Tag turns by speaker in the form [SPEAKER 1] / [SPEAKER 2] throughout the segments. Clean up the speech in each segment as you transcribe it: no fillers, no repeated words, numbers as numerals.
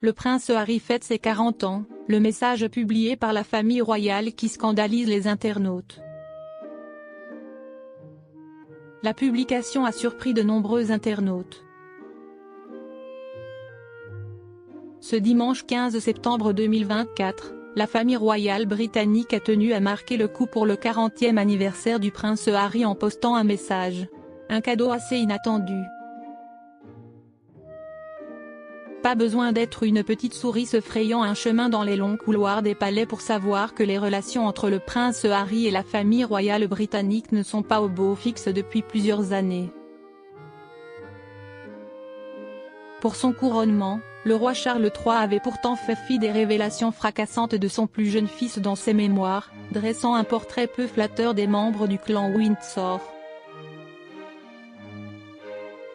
[SPEAKER 1] Le prince Harry fête ses 40 ans, le message publié par la famille royale qui scandalise les internautes. La publication a surpris de nombreux internautes. Ce dimanche 15 septembre 2024, la famille royale britannique a tenu à marquer le coup pour le 40e anniversaire du prince Harry en postant un message. Un cadeau assez inattendu. Pas besoin d'être une petite souris se frayant un chemin dans les longs couloirs des palais pour savoir que les relations entre le prince Harry et la famille royale britannique ne sont pas au beau fixe depuis plusieurs années. Pour son couronnement, le roi Charles III avait pourtant fait fi des révélations fracassantes de son plus jeune fils dans ses mémoires, dressant un portrait peu flatteur des membres du clan Windsor.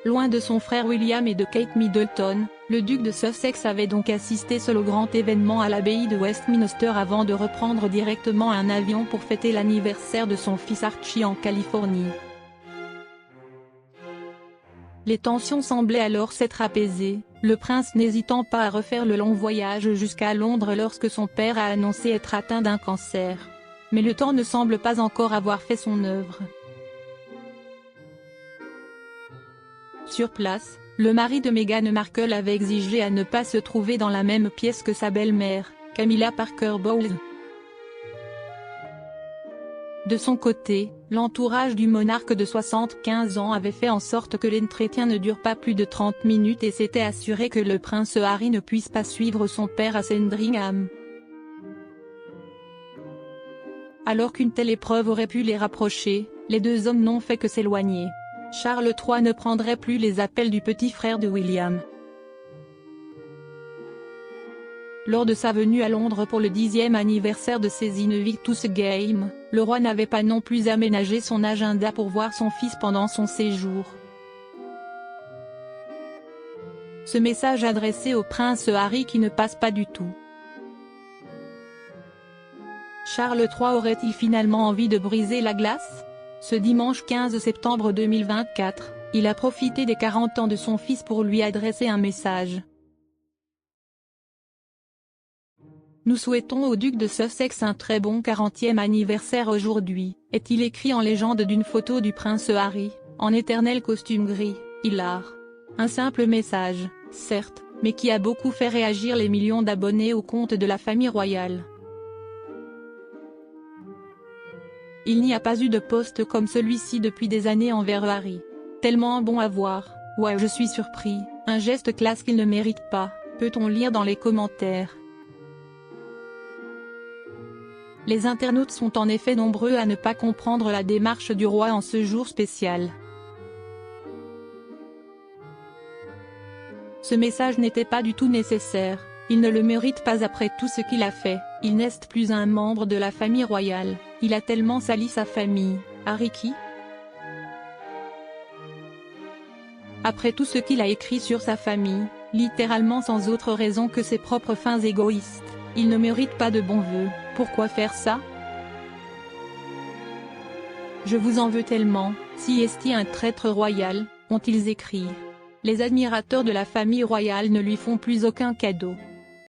[SPEAKER 1] Loin de son frère William et de Kate Middleton, le duc de Sussex avait donc assisté seul au grand événement à l'abbaye de Westminster avant de reprendre directement un avion pour fêter l'anniversaire de son fils Archie en Californie. Les tensions semblaient alors s'être apaisées, le prince n'hésitant pas à refaire le long voyage jusqu'à Londres lorsque son père a annoncé être atteint d'un cancer. Mais le temps ne semble pas encore avoir fait son œuvre. Sur place, le mari de Meghan Markle avait exigé à ne pas se trouver dans la même pièce que sa belle-mère, Camilla Parker Bowles. De son côté, l'entourage du monarque de 75 ans avait fait en sorte que l'entretien ne dure pas plus de 30 minutes et s'était assuré que le prince Harry ne puisse pas suivre son père à Sandringham. Alors qu'une telle épreuve aurait pu les rapprocher, les deux hommes n'ont fait que s'éloigner. Charles III ne prendrait plus les appels du petit frère de William. Lors de sa venue à Londres pour le 10e anniversaire de ses Invictus Games, le roi n'avait pas non plus aménagé son agenda pour voir son fils pendant son séjour. Ce message adressé au prince Harry qui ne passe pas du tout. Charles III aurait-il finalement envie de briser la glace ? Ce dimanche 15 septembre 2024, il a profité des 40 ans de son fils pour lui adresser un message. Nous souhaitons au duc de Sussex un très bon 40e anniversaire aujourd'hui, est-il écrit en légende d'une photo du prince Harry, en éternel costume gris, hilar. Un simple message, certes, mais qui a beaucoup fait réagir les millions d'abonnés au compte de la famille royale. Il n'y a pas eu de post comme celui-ci depuis des années envers Harry. Tellement bon à voir, ouais je suis surpris, un geste classe qu'il ne mérite pas, peut-on lire dans les commentaires. Les internautes sont en effet nombreux à ne pas comprendre la démarche du roi en ce jour spécial. Ce message n'était pas du tout nécessaire, il ne le mérite pas après tout ce qu'il a fait, il n'est plus un membre de la famille royale, il a tellement sali sa famille, Harry qui ? Après tout ce qu'il a écrit sur sa famille, littéralement sans autre raison que ses propres fins égoïstes, il ne mérite pas de bons vœux, pourquoi faire ça ? Je vous en veux tellement, si est-il un traître royal, ont-ils écrit. Les admirateurs de la famille royale ne lui font plus aucun cadeau.